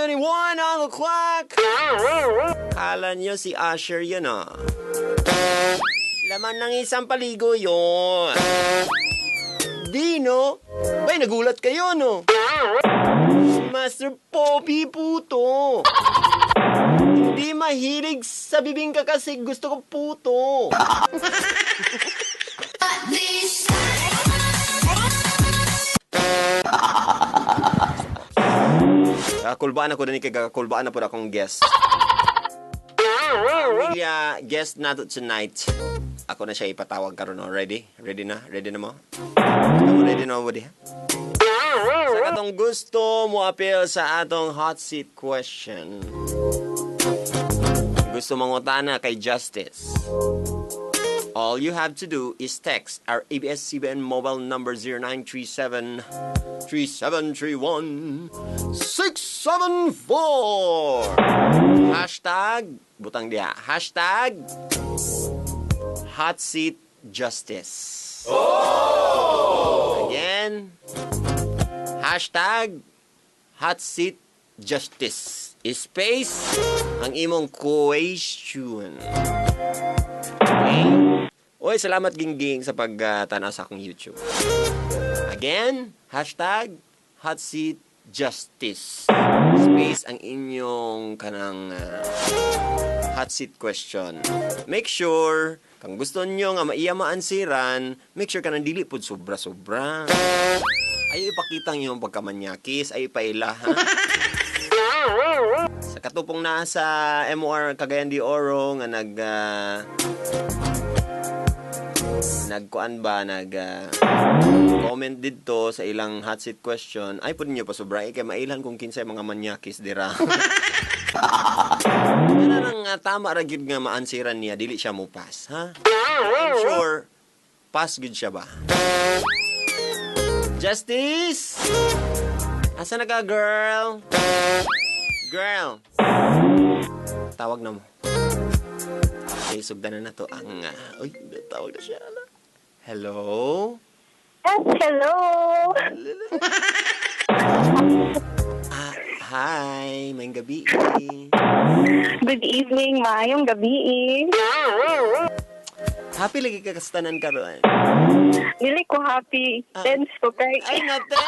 9:21 on the clock. Kala nyo si Asher yun, ah. Laman ng isang paligo yun. Di, no? Bay, nagulat kayo, no? Si Master Poppy puto. Hindi mahilig sa bibingka kasi gusto ko puto. Kulbaan ako din kulbaan na po akong guest. Media guest na to tonight. Ako na siya ipatawag karon, no? Ready? Ready na? Ready na mo? Ready na mo, buddy? Sa katong gusto mo appeal sa atong hot seat question. Gusto mong utana kay Justice. All you have to do is text our ABS-CBN mobile number 0937-373-1674. Hashtag, butang dia, hashtag Hot Seat Justice. Oh! Again, hashtag Hot Seat Justice. Space ang imong question. Okay? Oy, salamat gingging sa pagtanaw sa akong YouTube. Again, hashtag Hot Seat Justice. Space ang inyong kanang hot seat question. Make sure, kung gusto nyo nga maiya maansiran, make sure ka nang dili po sobra-sobra. Ayaw ipakita nyo yung pagkamanyakis, ayaw ipaila, ha? Sa katupong nasa MOR Cagayan de Oro nga comment dito sa ilang hot seat question, ay pwede nyo pa sobra kay mailan kung kinsay mga manyakis dira. Yan ang tama ra gyud nga maansiran niya, dili siya mo pass, ha? I'm sure pass gyud siya ba? Justice! Asa na ka, girl? Girl! Tawag na mo. Okay, sugdanan na to ang... uy, tawag na siya. Hello? Yes, hello! Hi, may gabi. Good evening, maayong gabi. Happy lagi ka kastanan karon. Dili ko happy. Tense ko kay. Ay, natin!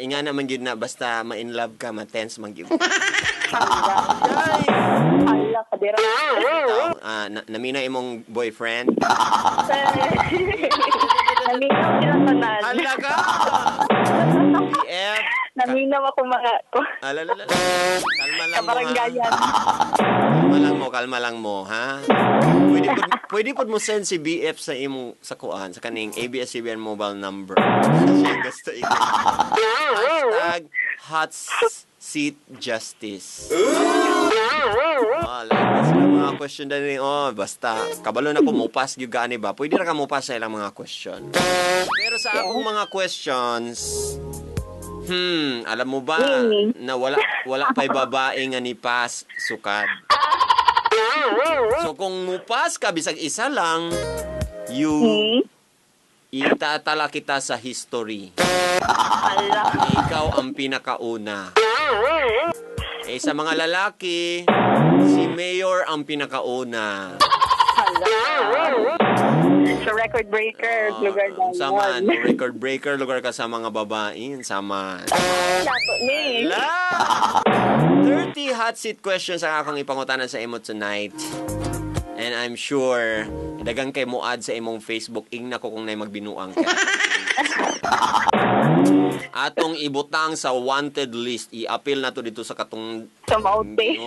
Inga naman yun na, basta ma-in love ka, ma-tense man yun. Hala ka dira. Namina imong boyfriend? Naminaw sila tanan. Hala ka! BF? Naminaw ako mga ko. Alalala. Kalma lang mo, Kabaranggayan. Kalma lang mo, ha? Pwede po mo send si BF sa imong sa kuan, sa kaning ABS-CBN mobile number. Siya gusto ikaw. Hashtag Hot Seat Justice. Like sila mga question na rin. Basta, kabalo na ko mo pass yung gani ba? Pwede na ka mo pass sa ilang mga question. Pero sa akong mga questions, alam mo ba na wala pa'y babae nga ni pass sukad? So kung mo pass ka, bisag isa lang, itatala kita sa history. Ikaw ang pinakauna. Sa mga lalaki, si Mayor ang pinakauna. So record breaker, lugar na saman, record breaker, lugar ka sa mga babae. Saman. Dato ni. 30 hot seat questions ang akong ipangutanan sa imo tonight. And I'm sure, dagang kay mo add sa imong Facebook, ingna ko kung na'y magbinuang ka. Atong ibutang sa wanted list. I-appeal na to dito sa katong... Sa maute.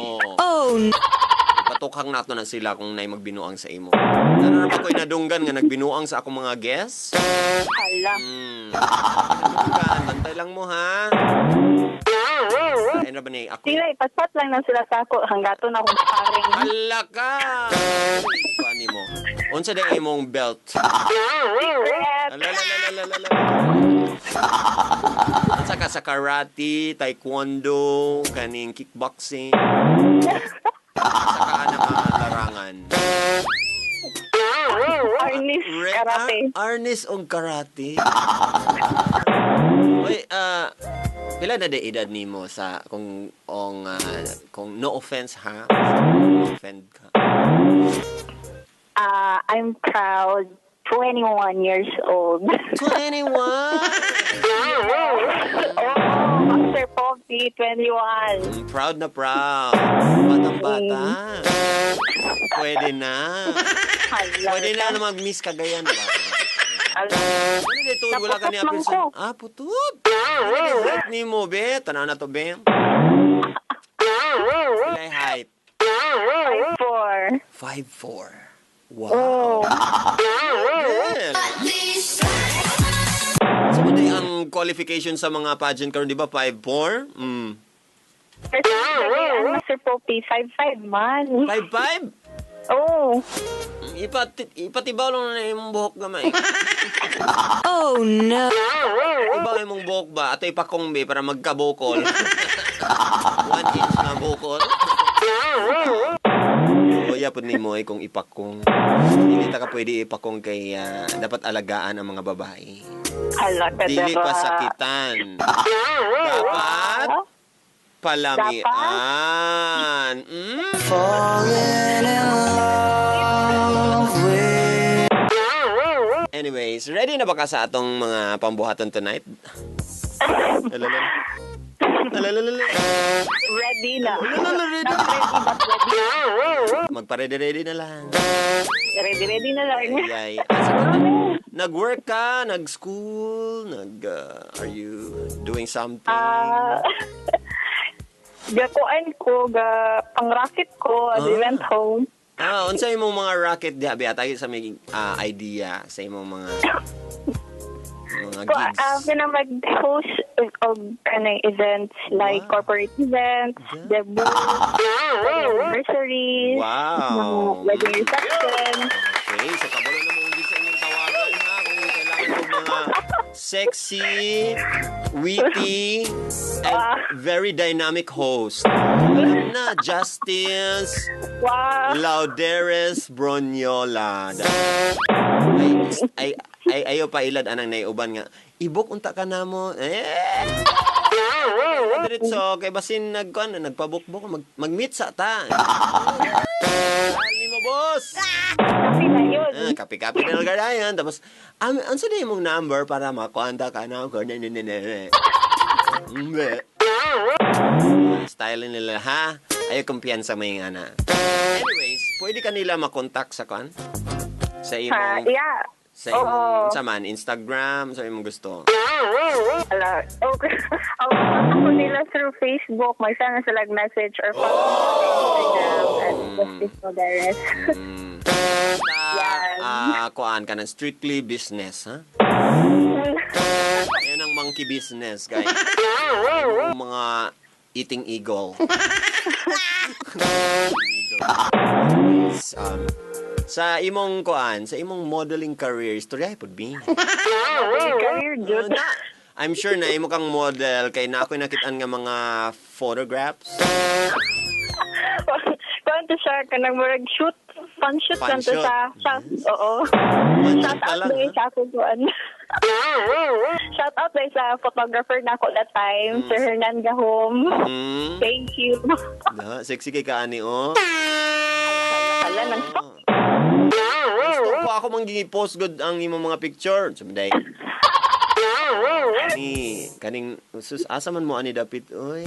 Patukhang nato na sila kung na'y magbinuang sa imo. Nanon pa ko'y nadunggan nga nagbinuang sa akong mga guests? Hala. Bantay lang mo, ha? Ano ba ni? Sila, ipaspat lang na sila sa ako. Hanggato na akong paring. Hala ka! Paano mo? Unsa din imong belt? Secret! Alalalalalalala. Unsa ka sa karate, taekwondo, kaning kickboxing? Saka na mga larangan? Arnis, karate. Arnis o karate? Uy, Pila na de edad nimo sa kung no offense ha, no offend ka. I'm proud. 21 years old. 21. Master Poppy, 21. Proud na proud. Batang-bata. Pwede na. Pwede na mag-miss Cagayan ba? Ano dito? Wala ka niya person. Putut. Ano dito? Height ni mo, be? Tanaw na to, be? Sila'y height. 5'4". 5'4". Wow. Girl. So, ano ang qualification sa mga pageant karon, di ba? 5'4"? Master Poppy, 5'5" man. 5'5"? Oh. Ipatibaw lang na yung buhok gamay. Oh no. Ibaw yung buhok ba? Ato ipakong be para magkabukol. 1 inch na bukol. Kuya po ni mo kung ipakong. Hindi ta ka pwede ipakong kay dapat alagaan ang mga babae. Dili pa sakitan. Dapat palamian. Falling in love with. Anyways, ready na ba ka sa atong mga pambuhaton tonight? Ready na. Magpa-ready na lang. Ready na lang. Ay. Nag-work ka? Nag-school? Are you doing something? Gakuan ko, pang-racket ko, I went home. Unsa imong mga racket di abi atay sa may idea sa imong mga gigs. Mag-host of kanang events like corporate events, debut, anniversaries, wedding reception. Okay, sa kabalo na mong gigs sa inyong tawagan ha kung kailangan mo mga sexy, witty, and very dynamic host. Alam na, Justice Lauderes Bronyola. Ayo pa ilad anang naiuban nga. Ibok unta ka na mo. Diretso kay basin nagpabukbok mag-meet sa ta. Ali mo boss. Kapi na yun. Kapi-kapi na lang tapos ansa na imong number para makuanta ka na ko. Style nila ha. Ayo kumpiyansa may nga na. Anyways, pwede ka nila makontak sa kan? Sa imong sa imong saman Instagram, sa imong gusto. Okay. Ako nila through Facebook, may sana sila message or follow Instagram at Justice Lauderes. Kuan ka ng strictly business, ha? Yan ang monkey business, guys. Mga eating eagle. Sa imong kuan, sa imong modeling career, istorya pud bi. Career jud. I'm sure na imo kang model kay na ako'y nakitaan nga mga photographs. Kanto siya kanang murag shoot, fun shoot kanto sa oo. Shout out day sa ako kuan. Shout out day sa photographer na ako that time, Sir Hernan Gahom. Thank you. Sexy kay kaani oh. Hala nang gusto ko ako mangi-post good ang imong mga picture. Someday. Kaning asa man mo ani dapit oy.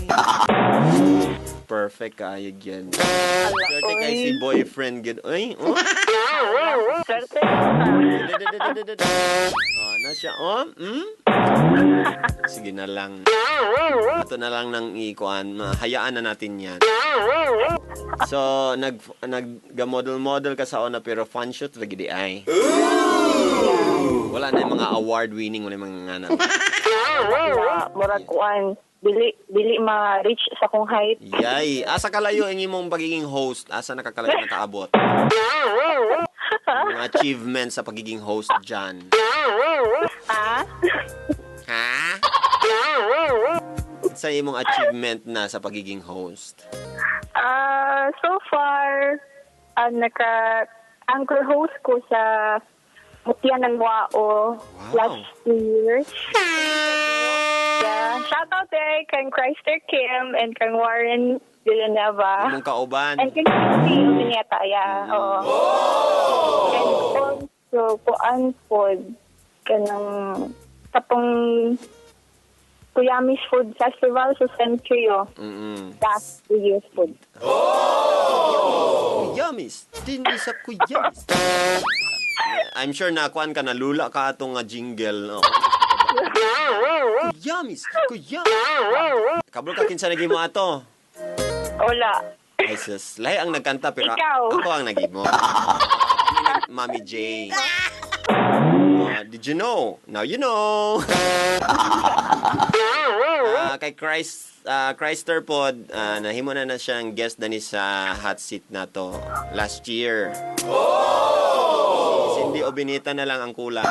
Perfect kayo yan. Swerte kay si boyfriend good. Oy. Swerte. Na siya. Sige na lang. Ito na lang nang ikuan. Hayaan na natin yan. So, nag-model ka sa ona pero fun shoot lagi di ay. Wala na yung mga award-winning, wala yung mga nga Murag kuan. Dili ma-reach sa kong height. Yay. Asa kalayo ang imong pagiging host? Asa nakakalayo nakaabot? Mga achievements sa pagiging host dyan. Ha? Sa imong achievement na sa pagiging host? So far, naka-anchor host ko sa Mutya ng Wao last year. Yeah. Shout out there kang Chrysler Kim and kang Warren Villanueva. Imong kauban. And kang Christy Onyeta, yeah. Oo. And also, kuan po, kanang tapong Kuyamis Food Festival sa Centrio. Last 2 years food. Kuyamis. Tindi sa kuyamis. I'm sure nakuan ka, nalula ka atong jingle. No? Kuyamis. Kuyamis. Kabul ka kinsa naging mo ato? Wala. Ay sus, lahi ang nagkanta pero Ikaw. ako ang naging mo. Mami J. Did you know? Now you know. Kay Chrysler Pod, nahimo na siyang guest dani sa hot seat na to last year. Hindi Obinita na lang ang kulang.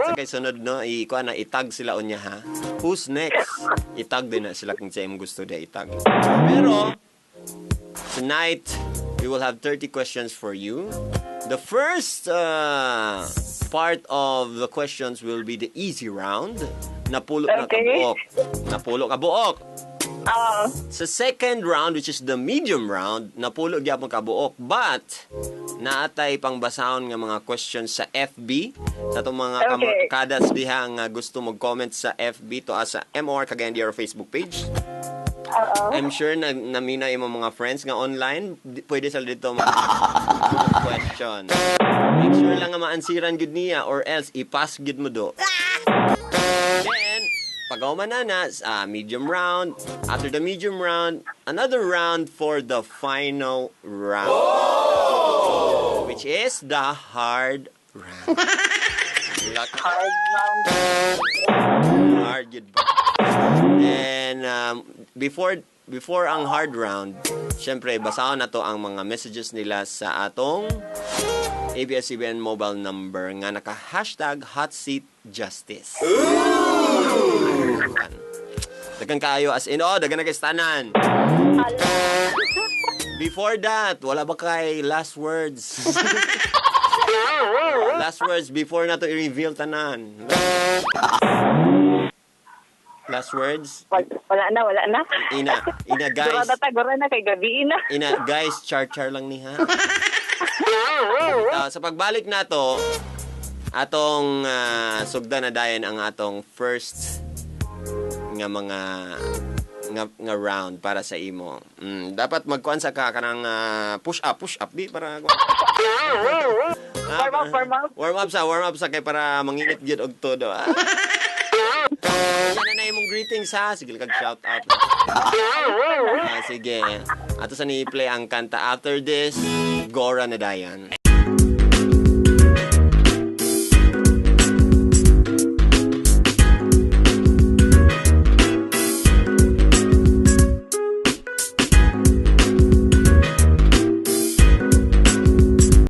Sa kay sunod no, itag sila unya ha. Who's next? Itag din na sila kung saan gusto na itag. Pero tonight we will have 30 questions for you. The first part of the questions will be the easy round. Napulo na kabuok. Napulo kabuok. Sa second round, which is the medium round, napulo gyapon kabuok. But naatay pang basahon nga mga questions sa FB. Sa itong mga kadas diha nga gusto mag-comment sa FB to sa MOR Cagayan de Oro Facebook page. I'm sure namina yung mga friends nga online, pwede sila dito question. Make sure lang nga maansiran gud niya or else ipass gud mo do. Then, pag-auman na medium round. After the medium round, another round for the final round. Which is the hard round. Hard round. Hard yun ba? And before ang hard round, syempre basahon na to ang mga messages nila sa atong ABS-CBN mobile number nga naka-hashtag HotSeatJustice. Dagan kayo as in, dagan na kay stanan. Before that, wala ba kay last words? Last words before na to i-reveal tanan. Last words? Wala na. Ina guys. Gura na kay gabi na. Ina guys, char lang ni ha. Sa pagbalik na to, atong sugda na dayon ang atong first nga mga nga round para sa imo. Dapat magkuan sa ka kanang push up di para warm up sa kay para manginit gyud og todo. Yan na imong greetings ha. Sige kag shout out. Sige. Ato sa ni play ang kanta after this, Gora na dayan.